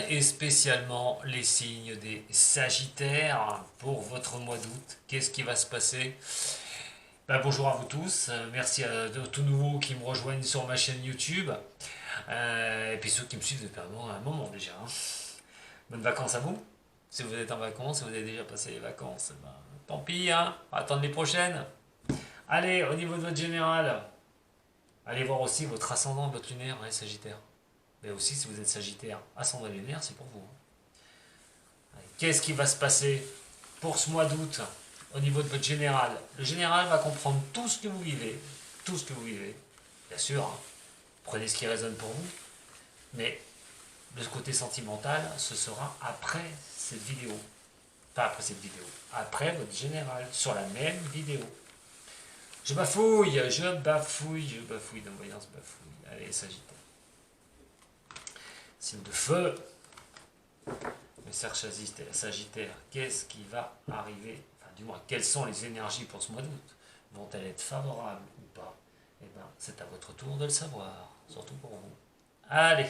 et spécialement les signes des Sagittaires pour votre mois d'août. Qu'est-ce qui va se passer? Bonjour à vous tous, merci à tous nouveaux qui me rejoignent sur ma chaîne YouTube, et puis ceux qui me suivent depuis un moment déjà. Bonnes vacances à vous. Si vous êtes en vacances, si vous avez déjà passé les vacances, tant pis, hein, on va attendre les prochaines. Allez, au niveau de votre général, allez voir aussi votre ascendant, votre lunaire, hein, Sagittaire. Mais aussi, si vous êtes Sagittaire, ascendant lunaire, c'est pour vous. Qu'est-ce qui va se passer pour ce mois d'août au niveau de votre général? Le général va comprendre tout ce que vous vivez, tout ce que vous vivez. Bien sûr, hein, prenez ce qui résonne pour vous, mais le côté sentimental, ce sera après cette vidéo. Pas après cette vidéo, après votre général, sur la même vidéo. Je bafouille, dans voyance bafouille. Allez, Sagittaire. Signe de feu. Mais Sagittaire, qu'est-ce qui va arriver? Enfin, du moins, quelles sont les énergies pour ce mois d'août? Vont-elles être favorables ou pas? Eh bien, c'est à votre tour de le savoir, surtout pour vous. Allez,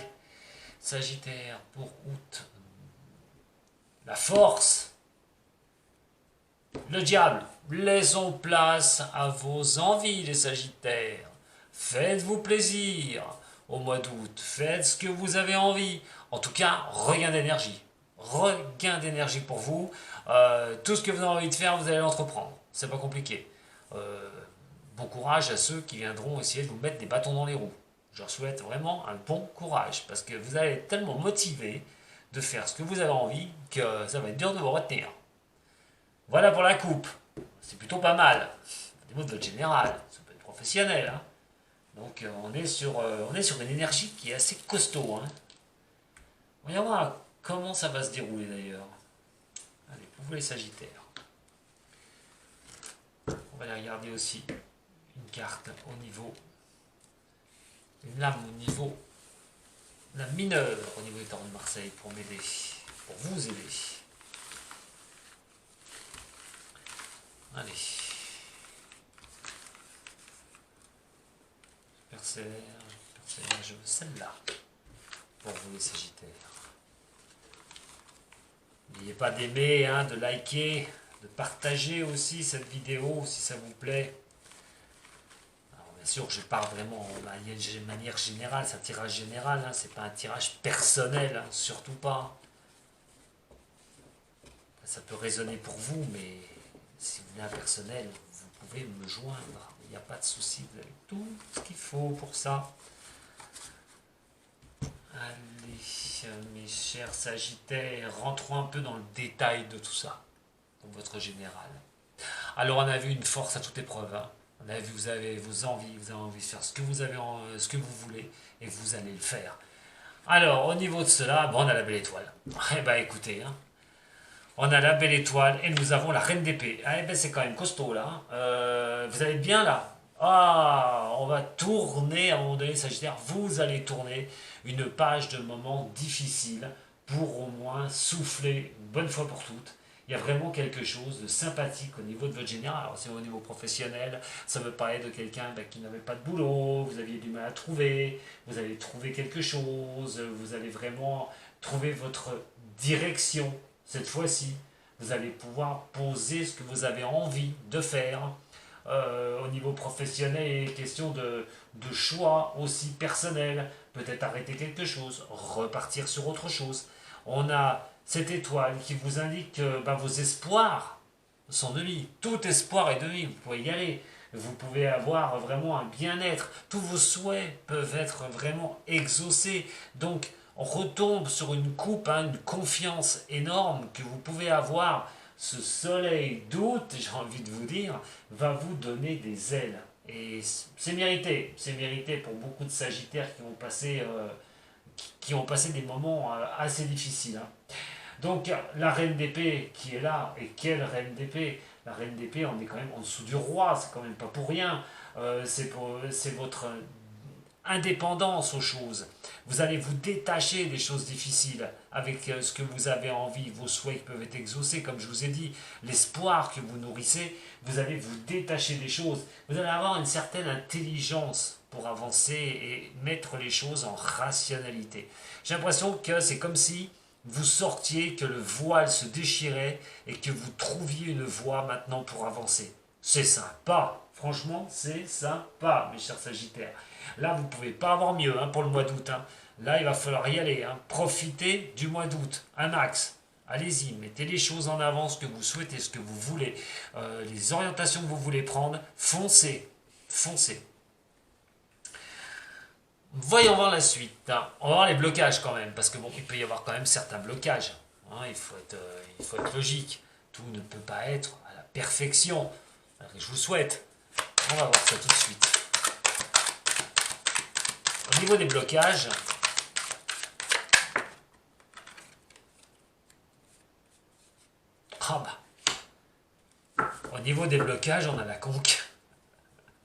Sagittaire, pour août. La force. Le diable. Laissons place à vos envies, les Sagittaires. Faites-vous plaisir au mois d'août. Faites ce que vous avez envie. En tout cas, regain d'énergie. Regain d'énergie pour vous. Tout ce que vous avez envie de faire, vous allez l'entreprendre. C'est pas compliqué. Bon courage à ceux qui viendront essayer de vous mettre des bâtons dans les roues. Je leur souhaite vraiment un bon courage parce que vous allez être tellement motivé de faire ce que vous avez envie que ça va être dur de vous retenir. Voilà pour la coupe. C'est plutôt pas mal. Au niveau de votre général, ça peut être professionnel. Hein. Donc on est sur une énergie qui est assez costaud. Hein. On va voir comment ça va se dérouler d'ailleurs. Allez, pour vous les Sagittaires. On va aller regarder aussi une carte au niveau, une lame au niveau, la mineure au niveau des torrents de Marseille pour m'aider, pour vous aider. Allez. Persévère, je veux celle-là pour vous les Sagittaires. N'oubliez pas d'aimer, hein, de liker, de partager aussi cette vidéo si ça vous plaît. Alors bien sûr, je parle vraiment de manière générale, c'est un tirage général, hein, c'est pas un tirage personnel, hein, surtout pas. Ça peut résonner pour vous, mais si vous voulez un personnel, vous pouvez me joindre. Il n'y a pas de souci, vous avez tout ce qu'il faut pour ça. Allez, mes chers Sagittaires, rentrons un peu dans le détail de tout ça, pour votre général. Alors, on a vu une force à toute épreuve. Hein. On a vu, vous avez vos envies, vous avez envie de faire ce que vous avez, ce que vous voulez, et vous allez le faire. Alors, au niveau de cela, on a la belle étoile. Eh bien, écoutez, hein, on a la belle étoile et nous avons la reine d'épée. Ah, c'est quand même costaud là. Vous allez bien là? Ah, on va tourner à un moment donné, Sagittaire. Vous allez tourner une page de moments difficiles pour au moins souffler une bonne fois pour toutes. Il y a vraiment quelque chose de sympathique au niveau de votre général. Alors, c'est au niveau professionnel, ça veut parler de quelqu'un qui n'avait pas de boulot, vous aviez du mal à trouver, vous allez trouver quelque chose, vous allez vraiment trouver votre direction. Cette fois-ci, vous allez pouvoir poser ce que vous avez envie de faire. Au niveau professionnel, il est question de choix aussi personnel. Peut-être arrêter quelque chose, repartir sur autre chose. On a cette étoile qui vous indique que vos espoirs sont de vie. Tout espoir est de vie, vous pouvez y aller. Vous pouvez avoir vraiment un bien-être. Tous vos souhaits peuvent être vraiment exaucés. Donc, on retombe sur une coupe, hein, une confiance énorme que vous pouvez avoir. Ce soleil d'août, j'ai envie de vous dire, va vous donner des ailes. Et c'est mérité pour beaucoup de Sagittaires qui ont passé des moments assez difficiles. Hein. Donc la reine d'épée qui est là, et quelle reine d'épée? La reine d'épée, on est quand même en dessous du roi, c'est quand même pas pour rien. C'est votre indépendance aux choses. Vous allez vous détacher des choses difficiles avec ce que vous avez envie, vos souhaits qui peuvent être exaucés, comme je vous ai dit, l'espoir que vous nourrissez, vous allez vous détacher des choses. Vous allez avoir une certaine intelligence pour avancer et mettre les choses en rationalité. J'ai l'impression que c'est comme si vous sortiez, que le voile se déchirait et que vous trouviez une voie maintenant pour avancer. C'est sympa, franchement, c'est sympa, mes chers Sagittaires. Là, vous ne pouvez pas avoir mieux pour le mois d'août. Là, il va falloir y aller. Profitez du mois d'août, un max. Allez-y, mettez les choses en avant, ce que vous souhaitez, ce que vous voulez, les orientations que vous voulez prendre. Foncez, foncez. Voyons voir la suite. On va voir les blocages quand même, parce que bon, il peut y avoir quand même certains blocages. Il faut être logique. Tout ne peut pas être à la perfection. Je vous souhaite. On va voir ça tout de suite. Au niveau des blocages, au niveau des blocages, on a la conque.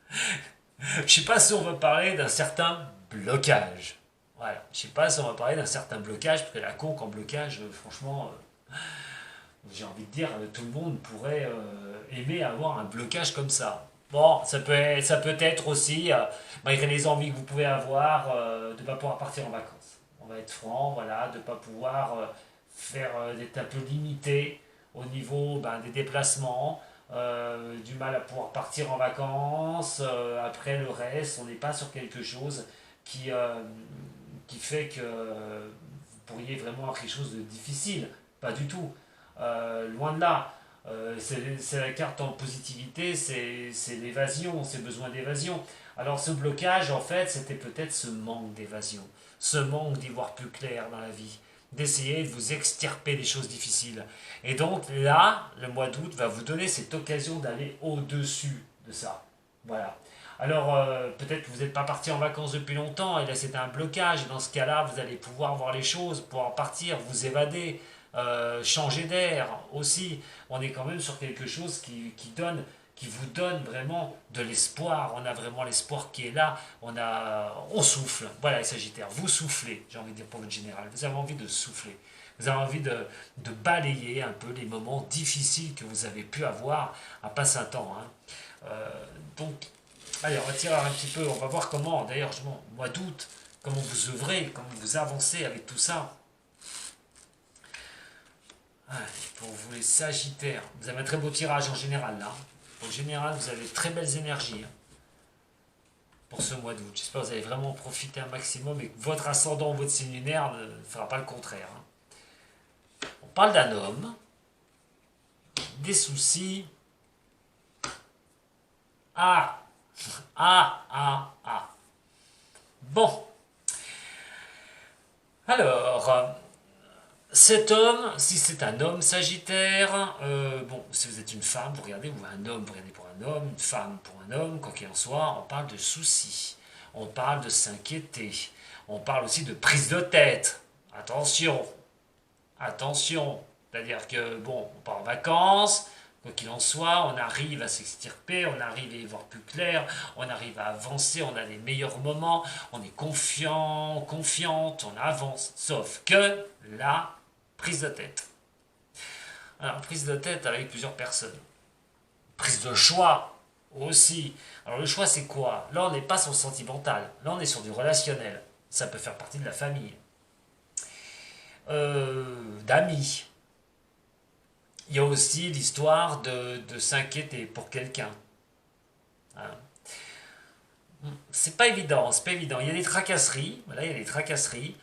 Je ne sais pas si on va parler d'un certain blocage. Voilà. Je ne sais pas si on va parler d'un certain blocage, parce que la conque en blocage, franchement, j'ai envie de dire, tout le monde pourrait aimer avoir un blocage comme ça. Bon, ça peut être aussi, malgré les envies que vous pouvez avoir, de ne pas pouvoir partir en vacances. On va être franc, voilà, de ne pas pouvoir d'être un peu limité au niveau des déplacements, du mal à pouvoir partir en vacances. Après le reste, on n'est pas sur quelque chose qui, qui fait que vous pourriez vraiment avoir quelque chose de difficile. Pas du tout. Loin de là. C'est la carte en positivité, c'est l'évasion, c'est le besoin d'évasion. Alors ce blocage, en fait, c'était peut-être ce manque d'évasion, ce manque d'y voir plus clair dans la vie, d'essayer de vous extirper des choses difficiles. Et donc là, le mois d'août va vous donner cette occasion d'aller au-dessus de ça. Voilà. Alors peut-être que vous n'êtes pas parti en vacances depuis longtemps, et là c'était un blocage, et dans ce cas-là, vous allez pouvoir voir les choses, pouvoir partir, vous évader, changer d'air aussi. On est quand même sur quelque chose qui vous donne vraiment de l'espoir. On a vraiment l'espoir qui est là. On souffle. Voilà les Sagittaires, vous soufflez, j'ai envie de dire pour votre général. Vous avez envie de souffler. Vous avez envie de balayer un peu les moments difficiles que vous avez pu avoir à passer un temps. Donc, allez, on va tirer un petit peu. On va voir comment, d'ailleurs, mois d'août, comment vous œuvrez, comment vous avancez avec tout ça. Pour vous les Sagittaires, vous avez un très beau tirage en général là. En général, vous avez très belles énergies pour ce mois d'août. J'espère que vous allez vraiment en profiter un maximum et que votre ascendant ou votre signe lunaire ne fera pas le contraire. On parle d'un homme, des soucis. Ah, Bon. Alors, cet homme, si c'est un homme sagittaire, bon, si vous êtes une femme, vous regardez, ou un homme, vous regardez pour un homme, une femme pour un homme, quoi qu'il en soit, on parle de soucis, on parle de s'inquiéter, on parle aussi de prise de tête. Attention, attention, c'est-à-dire que, bon, on part en vacances, quoi qu'il en soit, on arrive à s'extirper, on arrive à y voir plus clair, on arrive à avancer, on a les meilleurs moments, on est confiant, confiante, on avance, sauf que là, prise de tête. Alors, prise de tête avec plusieurs personnes. Prise de choix aussi. Alors, le choix, c'est quoi? Là, on n'est pas sur le sentimental. Là, on est sur du relationnel. Ça peut faire partie de la famille. D'amis. Il y a aussi l'histoire de s'inquiéter pour quelqu'un. Hein. C'est pas évident, c'est pas évident. Il y a des tracasseries, voilà, il y a des tracasseries.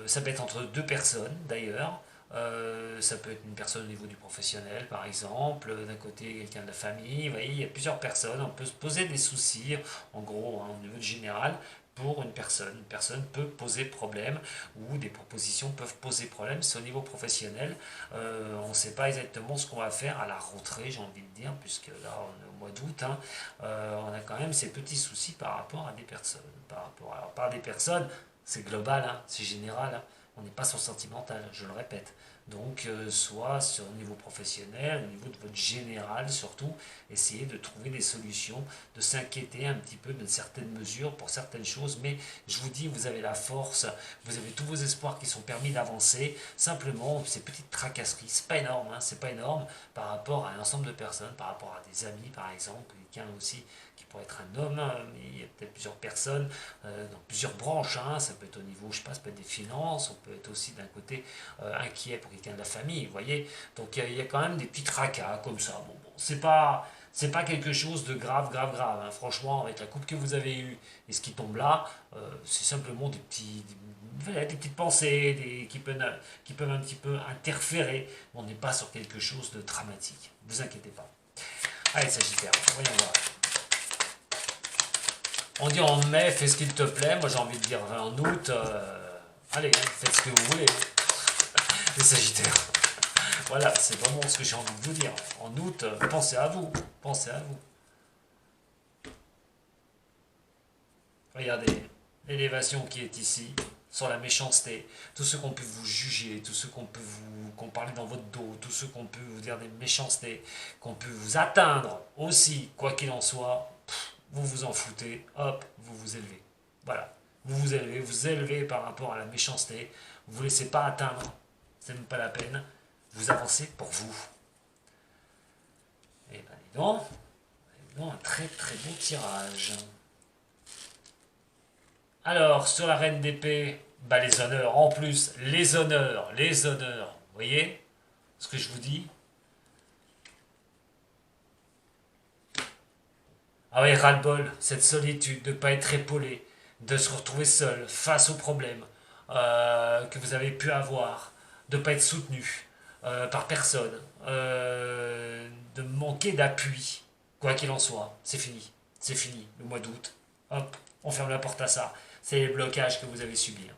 Ça peut être entre deux personnes d'ailleurs. Ça peut être une personne au niveau du professionnel, par exemple, d'un côté quelqu'un de la famille. Vous voyez, il y a plusieurs personnes. On peut se poser des soucis, en gros, au niveau général, pour une personne. Une personne peut poser problème ou des propositions peuvent poser problème. C'est au niveau professionnel. On ne sait pas exactement ce qu'on va faire à la rentrée, j'ai envie de dire, puisque là, on est au mois d'août. On a quand même ces petits soucis par rapport à des personnes. Par des personnes, c'est global, c'est général. On n'est pas sur le sentimental, je le répète. Donc, soit sur le niveau professionnel, au niveau de votre général surtout, essayez de trouver des solutions, de s'inquiéter un petit peu de certaines mesures pour certaines choses, mais je vous dis, vous avez la force, vous avez tous vos espoirs qui sont permis d'avancer. Simplement, ces petites tracasseries, c'est pas énorme, hein, c'est pas énorme par rapport à un ensemble de personnes, par rapport à des amis par exemple, quelqu'un aussi qui pourrait être un homme, hein, mais il y a peut-être plusieurs personnes dans plusieurs branches, hein, ça peut être au niveau, je sais pas, ça peut être des finances, on peut être aussi d'un côté inquiet pour quelqu'un de la famille, vous voyez. Donc il y a quand même des petits tracas comme ça. Bon, c'est pas quelque chose de grave, hein. Franchement, avec la coupe que vous avez eue et ce qui tombe là, c'est simplement voilà, des petites pensées qui peuvent un petit peu interférer. On n'est pas sur quelque chose de dramatique. Ne vous inquiétez pas. Allez, Sagittaire, voyons voir. On dit en mai, fais ce qu'il te plaît. Moi, j'ai envie de dire en août, allez, hein, faites ce que vous voulez. Les Sagittaires. Voilà, c'est vraiment ce que j'ai envie de vous dire. En août, pensez à vous. Pensez à vous. Regardez, l'élévation qui est ici, sur la méchanceté, tous ceux qu'on peut vous juger, tous ceux qu'on parle dans votre dos, tous ceux qu'on peut vous dire des méchancetés, qu'on peut vous atteindre aussi, quoi qu'il en soit, vous vous en foutez, hop, vous vous élevez. Voilà, vous vous élevez par rapport à la méchanceté, vous ne vous laissez pas atteindre, c'est même pas la peine, vous avancez pour vous. Et ben dis donc, un très très beau tirage. Alors, sur la reine d'épée, bah les honneurs, en plus, les honneurs, vous voyez ce que je vous dis? Ah oui, ras-le-bol, cette solitude, de ne pas être épaulé, de se retrouver seul face aux problèmes que vous avez pu avoir, de ne pas être soutenu par personne, de manquer d'appui, quoi qu'il en soit, c'est fini, le mois d'août, hop, on ferme la porte à ça, c'est les blocages que vous avez subis.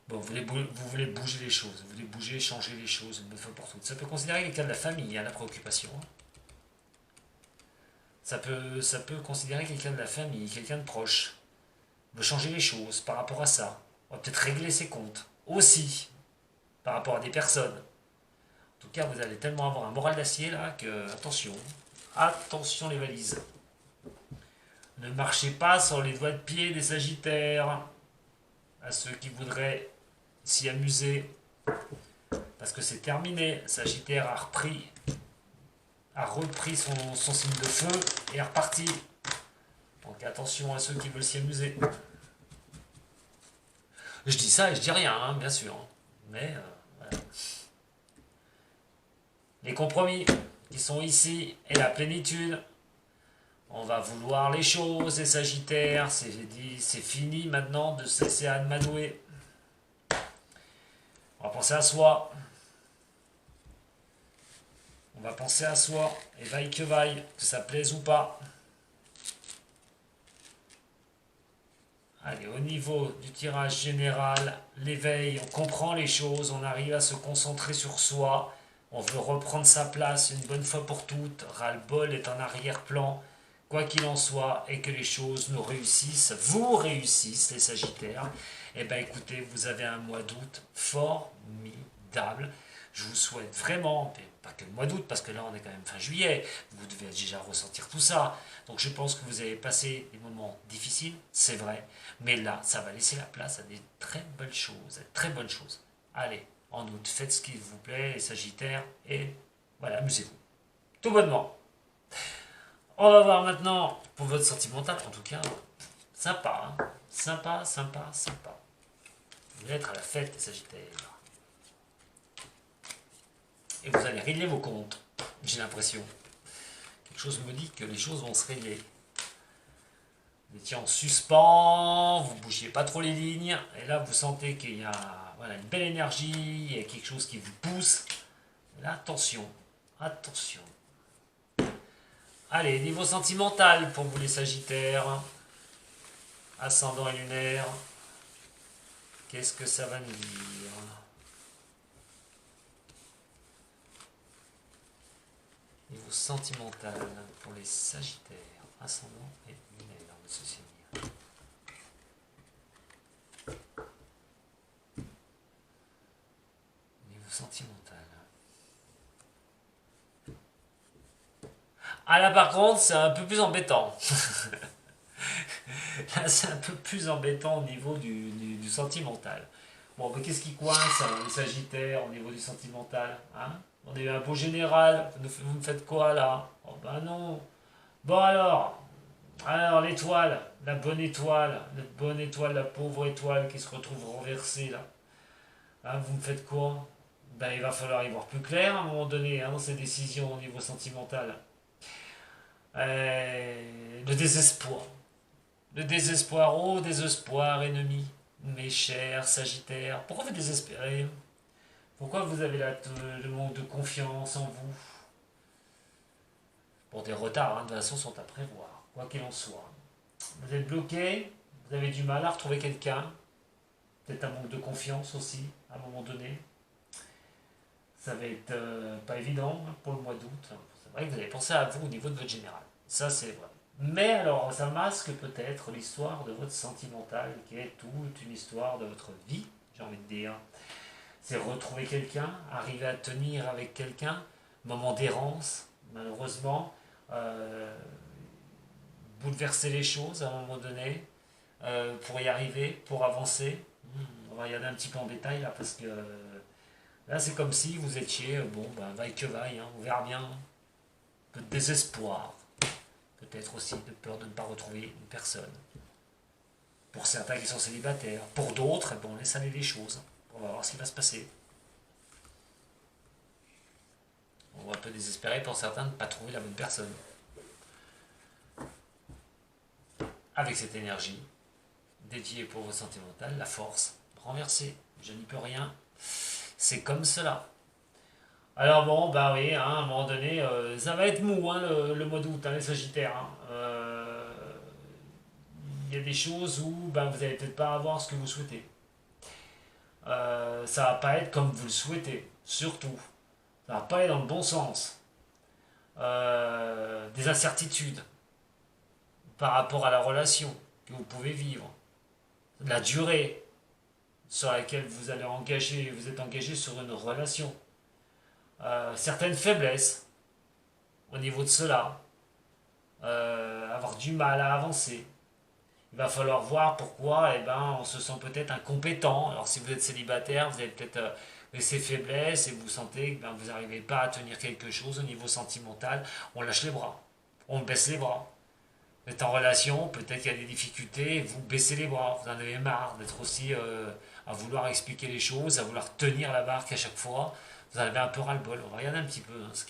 Bon, vous voulez bouger les choses, vous voulez bouger, changer les choses une bonne fois pour toutes. Ça peut considérer quelqu'un de la famille, hein, la préoccupation. Hein. Ça peut considérer quelqu'un de la famille, quelqu'un de proche. On veut changer les choses par rapport à ça. On va peut-être régler ses comptes aussi par rapport à des personnes. En tout cas, vous allez tellement avoir un moral d'acier là que, attention, attention les valises. Ne marchez pas sur les doigts de pied des Sagittaires. À ceux qui voudraient s'y amuser. Parce que c'est terminé. Sagittaire a repris son signe de feu et est reparti. Donc attention à ceux qui veulent s'y amuser. Je dis ça et je dis rien, hein, bien sûr. Mais voilà. Les compromis qui sont ici et la plénitude. On va vouloir les choses, les Sagittaires. C'est fini maintenant de se laisser amadouer. On va penser à soi. On va penser à soi, et vaille, que ça plaise ou pas. Allez, au niveau du tirage général, l'éveil, on comprend les choses, on arrive à se concentrer sur soi, on veut reprendre sa place une bonne fois pour toutes, ras-le-bol est en arrière-plan, quoi qu'il en soit, et que les choses nous réussissent, vous réussissent les Sagittaires, et bien écoutez, vous avez un mois d'août formidable. Je vous souhaite vraiment, pas que le mois d'août, parce que là on est quand même fin juillet, vous devez déjà ressentir tout ça. Donc je pense que vous avez passé des moments difficiles, c'est vrai, mais là ça va laisser la place à des très belles choses, très bonnes choses. Allez, en août, faites ce qu'il vous plaît, les Sagittaires, et voilà, amusez-vous. Tout bonnement. On va voir maintenant pour votre sentimental, en tout cas, sympa, hein. Sympa. Vous allez être à la fête, les Sagittaires. Et vous allez régler vos comptes, j'ai l'impression. Quelque chose me dit que les choses vont se régler. Vous étiez en suspens, vous ne bougiez pas trop les lignes, et là vous sentez qu'il y a voilà, une belle énergie, il y a quelque chose qui vous pousse. Et là, attention. Allez, niveau sentimental pour vous les Sagittaires, ascendant et lunaire, qu'est-ce que ça va nous dire? Niveau sentimental pour les Sagittaires. ascendant et lunaire de ce signe. Niveau sentimental. Ah là par contre, c'est un peu plus embêtant. Là, c'est un peu plus embêtant au niveau du sentimental. Bon, mais qu'est-ce qui coince, hein, les Sagittaires, au niveau du sentimental, hein? On est un beau général, vous me faites quoi là? Oh ben non. Bon alors l'étoile, la bonne étoile, la pauvre étoile qui se retrouve renversée là. Hein, vous me faites quoi? Ben il va falloir y voir plus clair à un moment donné, hein, dans ces décisions au niveau sentimental. Le désespoir. Le désespoir, oh désespoir ennemi, mes chers Sagittaires. Pourquoi vous désespérez? Pourquoi vous avez le manque de confiance en vous? Bon, des retards, hein, de toute façon, sont à prévoir, quoi qu'il en soit. Vous êtes bloqué, vous avez du mal à retrouver quelqu'un, peut-être un manque de confiance aussi, à un moment donné. Ça va être pas évident hein, pour le mois d'août. C'est vrai que vous avez pensé à vous au niveau de votre général. Ça, c'est vrai. Mais alors, ça masque peut-être l'histoire de votre sentimental, qui est toute une histoire de votre vie, j'ai envie de dire. C'est retrouver quelqu'un, arriver à tenir avec quelqu'un, moment d'errance, malheureusement, euh, bouleverser les choses à un moment donné, pour y arriver, pour avancer. On va regarder un petit peu en détail là, parce que là, c'est comme si vous étiez, bon, ben, vaille que vaille, hein, on verra bien. Un peu de désespoir, peut-être aussi de peur de ne pas retrouver une personne. Pour certains qui sont célibataires, pour d'autres, bon, on laisse aller les choses. On va voir ce qui va se passer. On va un peu désespérer pour certains de ne pas trouver la bonne personne. Avec cette énergie dédiée pour vos sentimentales, la force renversée. Je n'y peux rien. C'est comme cela. Alors bon, bah oui, hein, à un moment donné, ça va être mou hein, le mois d'août, hein, les Sagittaires. Hein. Il y a des choses où ben, vous n'allez peut-être pas avoir ce que vous souhaitez. Ça va pas être comme vous le souhaitez, surtout. Ça va pas aller dans le bon sens. Des incertitudes par rapport à la relation que vous pouvez vivre. La durée sur laquelle vous allez engager, vous êtes engagé sur une relation. Certaines faiblesses au niveau de cela. Avoir du mal à avancer. Il va falloir voir pourquoi on se sent peut-être incompétent. Alors si vous êtes célibataire, vous avez peut-être ces faiblesses et vous sentez que vous n'arrivez pas à tenir quelque chose au niveau sentimental. On lâche les bras, on baisse les bras. Vous êtes en relation, peut-être qu'il y a des difficultés, vous baissez les bras, vous en avez marre d'être aussi à vouloir expliquer les choses, à vouloir tenir la barque à chaque fois. Vous en avez un peu ras-le-bol. On va regarder un petit peu hein, ce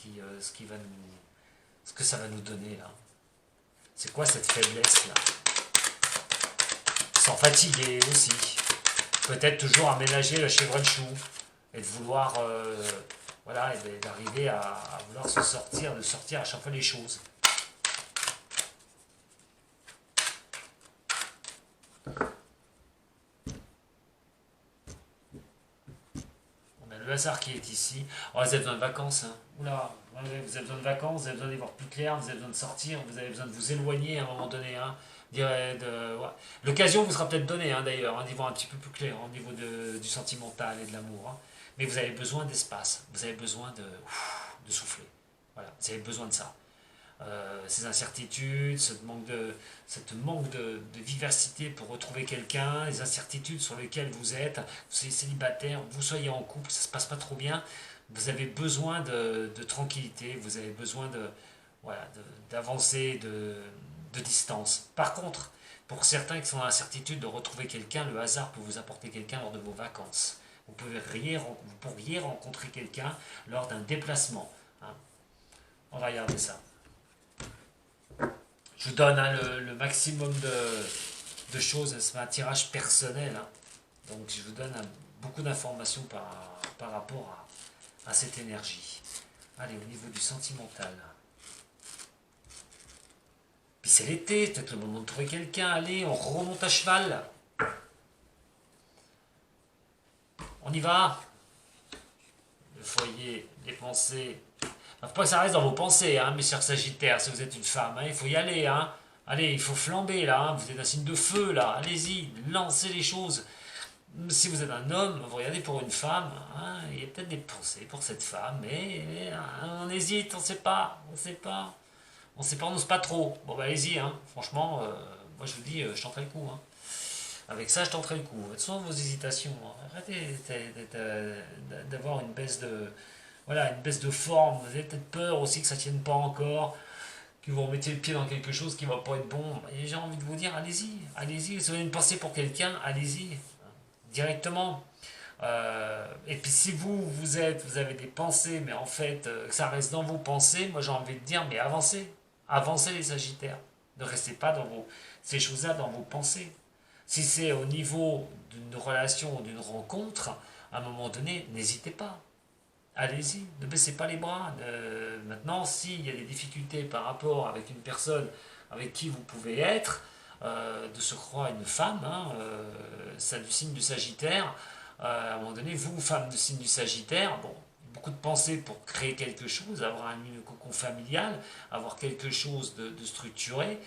que ça va nous donner là. C'est quoi cette faiblesse là? Sans fatiguer aussi. Peut-être toujours aménager le chevron de chou et de vouloir voilà, et d'arriver à vouloir de sortir à chaque fois les choses. On a le hasard qui est ici. Oh, vous avez besoin de vacances. Hein. Oula, vous avez besoin de vacances, vous avez besoin d'y voir plus clair, vous avez besoin de sortir, vous avez besoin de vous éloigner à un moment donné. Hein. Ouais. L'occasion vous sera peut-être donnée hein, d'ailleurs, hein, d'y voir un petit peu plus clair au niveau du sentimental et de l'amour. Hein. Mais vous avez besoin d'espace, vous avez besoin de souffler. Voilà, vous avez besoin de ça. Ces incertitudes, cette manque de vivacité pour retrouver quelqu'un, les incertitudes sur lesquelles vous êtes célibataire, vous soyez en couple, ça se passe pas trop bien, vous avez besoin de tranquillité, vous avez besoin d'avancer, de distance. Par contre, pour certains qui sont dans l'incertitude de retrouver quelqu'un, le hasard peut vous apporter quelqu'un lors de vos vacances. Vous pourriez rencontrer quelqu'un lors d'un déplacement. Hein. On va regarder ça. Je vous donne hein, le maximum de choses. C'est un tirage personnel. Hein. Donc je vous donne beaucoup d'informations par rapport à cette énergie. Allez, au niveau du sentimental. Puis c'est l'été, peut-être le moment de trouver quelqu'un. Allez, on remonte à cheval. On y va. Le foyer, les pensées. Faut pas que ça reste dans vos pensées, hein, mes chers Sagittaires, si vous êtes une femme, hein, il faut y aller, hein. Allez, il faut flamber là, hein, vous êtes un signe de feu là, allez-y, lancez les choses. Si vous êtes un homme, vous regardez pour une femme, hein, il y a peut-être des pensées pour cette femme, mais hein, on hésite, on sait pas, on sait pas, on sait pas, on n'ose pas trop. Bon bah allez-y, hein, franchement, moi je vous dis, je tenterai le coup, hein. Avec ça, je tenterai le coup. Sans vos hésitations, hein. Arrêtez d'avoir une baisse de, voilà, une baisse de forme. Vous avez peut-être peur aussi que ça tienne pas encore, que vous remettiez le pied dans quelque chose qui va pas être bon. Et j'ai envie de vous dire, allez-y, allez-y. Si vous avez une pensée pour quelqu'un, allez-y, directement. Et puis si vous avez des pensées, mais en fait, que ça reste dans vos pensées, moi j'ai envie de dire, mais avancez, avancez les Sagittaires. Ne restez pas dans ces choses-là dans vos pensées. Si c'est au niveau d'une relation ou d'une rencontre, à un moment donné, n'hésitez pas. Allez-y, ne baissez pas les bras. Maintenant, s'il y a des difficultés par rapport avec une personne avec qui vous pouvez être, de se croire une femme, hein, ça du signe du Sagittaire, à un moment donné, vous, femme du signe du Sagittaire, bon, beaucoup de pensées pour créer quelque chose, avoir un cocon familial, avoir quelque chose de structuré,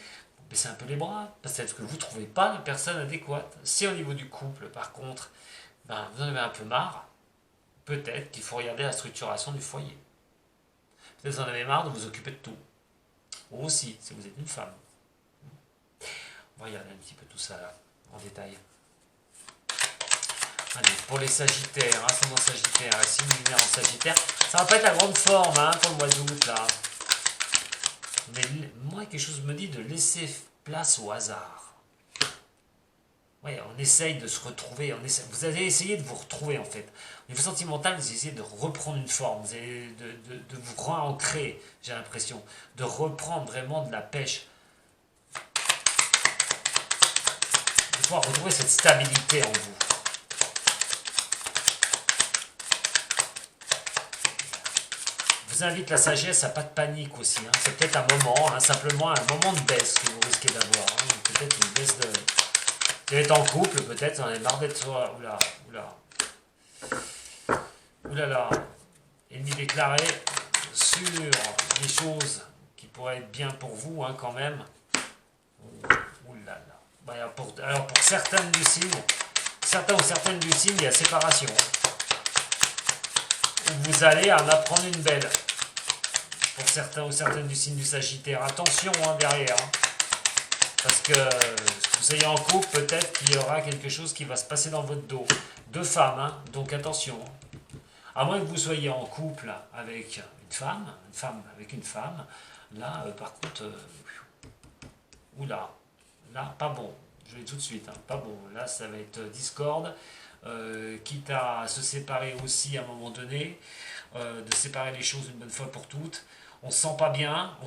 baissez un peu les bras, peut-être que vous ne trouvez pas la personne adéquate. Si au niveau du couple, par contre, ben, vous en avez un peu marre, peut-être qu'il faut regarder la structuration du foyer. Peut-être que vous en avez marre de vous occuper de tout. Ou aussi, si vous êtes une femme. On va regarder un petit peu tout ça là, en détail. Allez, pour les Sagittaires, ascendant Sagittaire, signe lunaire en Sagittaire, ça va pas être la grande forme hein, pour le mois d'août là. Mais moi, quelque chose me dit de laisser place au hasard. Ouais, on essaye de se retrouver. Vous allez essayer de vous retrouver en fait. Au niveau sentimental, vous essayez de reprendre une forme, vous allez de vous réancrer, j'ai l'impression, de reprendre vraiment de la pêche, de pouvoir retrouver cette stabilité en vous. Je vous invite la sagesse à pas de panique aussi. Hein. C'est peut-être un moment, hein, simplement un moment de baisse que vous risquez d'avoir. Hein. Peut-être une baisse de. Vous êtes en couple, peut-être, vous en avez marre d'être soi. Oula, oula. Oulala. Ennemi déclaré sur des choses qui pourraient être bien pour vous, hein, quand même. Oulala. Bah, alors pour certains ou certaines du signe, il y a séparation. Vous allez en apprendre une belle. Pour certains ou certaines du signe du Sagittaire. Attention hein, derrière. Hein. Parce que vous soyez en couple, peut-être qu'il y aura quelque chose qui va se passer dans votre dos. Deux femmes, hein, donc attention. À moins que vous soyez en couple avec une femme avec une femme, là, par contre, oula, là, pas bon. Je vais tout de suite, hein, pas bon. Là, ça va être discorde. Quitte à se séparer aussi à un moment donné, de séparer les choses une bonne fois pour toutes. On se sent pas bien,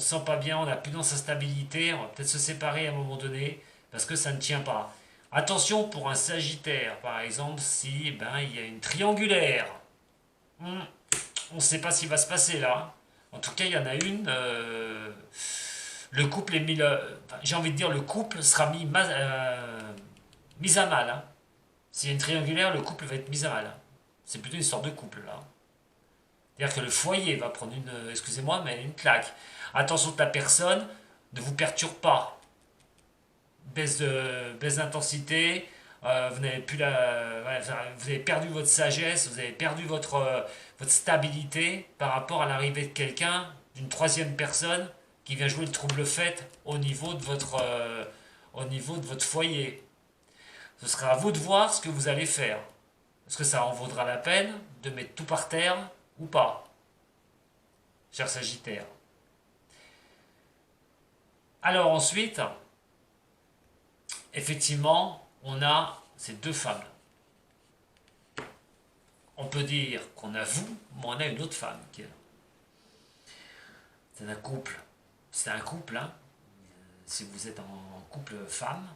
on n'a plus dans sa stabilité, on va peut-être se séparer à un moment donné parce que ça ne tient pas. Attention pour un Sagittaire, par exemple, si il y a une triangulaire. On ne sait pas ce qui va se passer là. En tout cas, il y en a une. Le couple est mis, j'ai envie de dire, le couple sera mis à mal. Hein. S'il y a une triangulaire, le couple va être mis à mal. C'est plutôt une sorte de couple là. C'est-à-dire que le foyer va prendre excusez-moi, mais une claque. Attention que la personne ne vous perturbe pas. Baisse d'intensité, vous n'avez plus vous avez perdu votre sagesse, vous avez perdu votre stabilité par rapport à l'arrivée de quelqu'un, d'une troisième personne qui vient jouer le trouble-fête au niveau de votre foyer. Ce sera à vous de voir ce que vous allez faire. Est-ce que ça en vaudra la peine de mettre tout par terre ou pas, cher Sagittaire? Alors ensuite, effectivement, on a ces deux femmes. On peut dire qu'on a vous, mais on a une autre femme qui est là. C'est un couple. C'est un couple, hein. Si vous êtes en couple femme,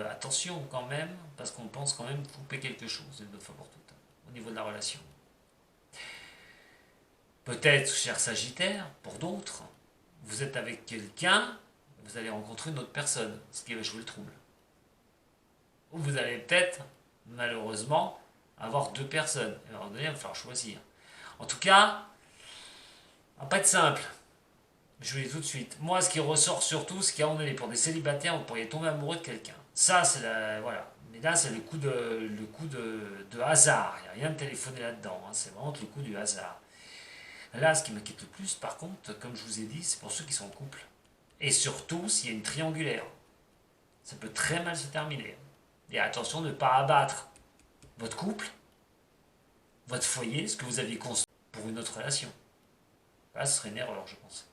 attention quand même, parce qu'on pense quand même couper quelque chose une fois pour toutes, au niveau de la relation. Peut-être, cher Sagittaire, pour d'autres, vous êtes avec quelqu'un, vous allez rencontrer une autre personne, ce qui va jouer le trouble. Ou vous allez peut-être, malheureusement, avoir deux personnes. À un moment donné, il va falloir choisir. En tout cas, Ça va pas être simple. Je vous le dis tout de suite. Moi, ce qui ressort surtout, c'est qu'à un moment donné, pour des célibataires, vous pourriez tomber amoureux de quelqu'un. Ça, c'est la. Voilà. Mais là, c'est le coup de hasard. Il n'y a rien de téléphoné là-dedans. Hein. C'est vraiment le coup du hasard. Là, ce qui m'inquiète le plus, par contre, comme je vous ai dit, c'est pour ceux qui sont en couple. Et surtout, s'il y a une triangulaire. Ça peut très mal se terminer. Et attention de ne pas abattre votre couple, votre foyer, ce que vous aviez construit pour une autre relation. Là, ce serait une erreur, je pense.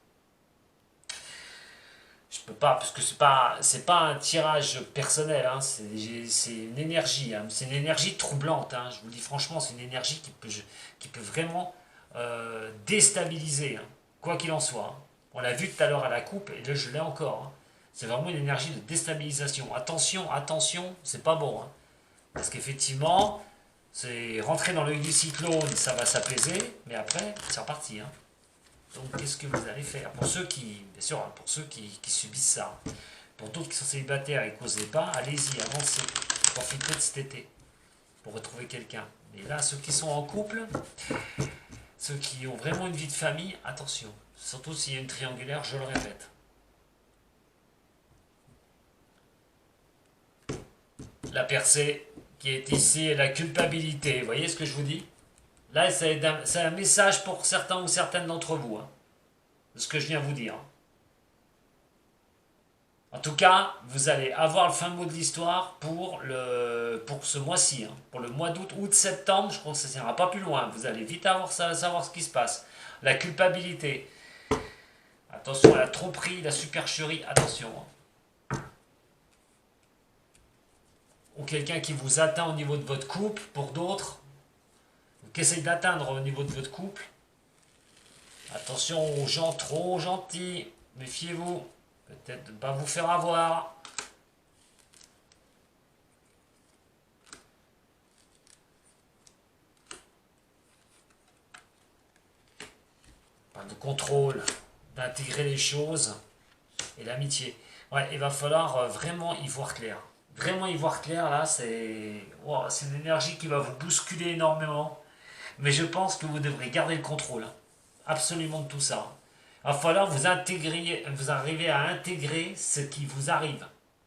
Je peux pas, parce que c'est pas un tirage personnel, hein, c'est une énergie, hein, c'est une énergie troublante, hein, je vous le dis franchement, c'est une énergie qui peut vraiment déstabiliser, hein, quoi qu'il en soit. Hein. On l'a vu tout à l'heure à la coupe, et là je l'ai encore. Hein. C'est vraiment une énergie de déstabilisation. Attention, attention, c'est pas bon. Hein, parce qu'effectivement, c'est rentrer dans l'œil du cyclone, ça va s'apaiser, mais après, c'est reparti. Hein. Donc, qu'est-ce que vous allez faire? Pour ceux qui, bien sûr, hein, pour ceux qui subissent ça. Pour d'autres qui sont célibataires et qui n'osent pas, allez-y, avancez. Profitez de cet été pour retrouver quelqu'un. Mais là, ceux qui sont en couple, ceux qui ont vraiment une vie de famille, attention. Surtout s'il y a une triangulaire, je le répète. La percée qui est ici est la culpabilité. Vous voyez ce que je vous dis? Là, c'est un message pour certains ou certaines d'entre vous. Hein, de ce que je viens vous dire. En tout cas, vous allez avoir le fin mot de l'histoire pour ce mois-ci. Hein. Pour le mois d'août, août-septembre, je crois que ça n'ira pas plus loin. Vous allez vite savoir ce qui se passe. La culpabilité. Attention à la tromperie, la supercherie, attention. Hein. Ou quelqu'un qui vous atteint au niveau de votre couple, pour d'autres, qui essaye d'atteindre au niveau de votre couple. Attention aux gens trop gentils, méfiez-vous. Peut-être de ne pas vous faire avoir. Pas de contrôle, d'intégrer les choses et l'amitié. Ouais, il va falloir vraiment y voir clair. Vraiment y voir clair, là, c'est une énergie qui va vous bousculer énormément. Mais je pense que vous devrez garder le contrôle. Hein. Absolument de tout ça. Il va falloir vous arriver à intégrer ce qui vous arrive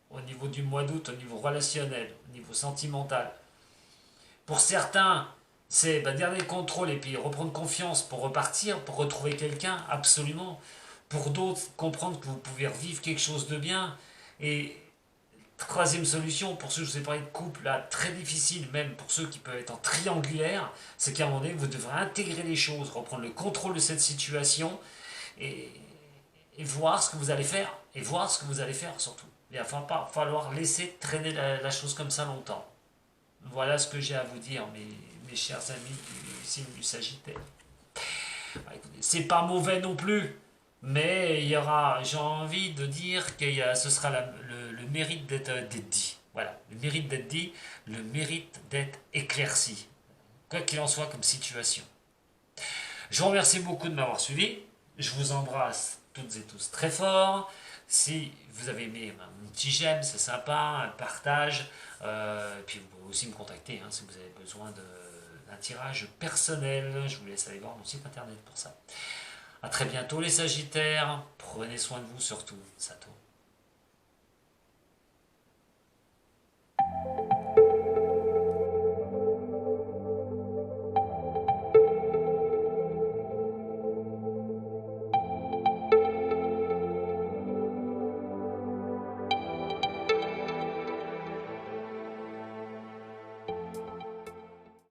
au niveau du mois d'août, au niveau relationnel, au niveau sentimental. Pour certains, c'est garder le contrôle et puis reprendre confiance pour repartir, pour retrouver quelqu'un, absolument. Pour d'autres, comprendre que vous pouvez revivre quelque chose de bien. Et troisième solution, pour ceux, je vous ai parlé de couple, là, très difficile, même pour ceux qui peuvent être en triangulaire, c'est qu'à un moment donné, vous devrez intégrer les choses, reprendre le contrôle de cette situation et, et voir ce que vous allez faire. Et voir ce que vous allez faire surtout. Il va pas falloir laisser traîner la chose comme ça longtemps. Voilà ce que j'ai à vous dire, mes chers amis du signe du Sagittaire. C'est pas mauvais non plus, mais il y aura, j'ai envie de dire que ce sera le mérite d'être dit. Voilà, le mérite d'être dit, le mérite d'être éclairci. Quoi qu'il en soit comme situation. Je vous remercie beaucoup de m'avoir suivi. Je vous embrasse toutes et tous très fort. Si vous avez aimé un petit j'aime, c'est sympa, un partage. Et puis vous pouvez aussi me contacter hein, si vous avez besoin d'un tirage personnel. Je vous laisse aller voir mon site internet pour ça. A très bientôt les Sagittaires. Prenez soin de vous surtout. Sato.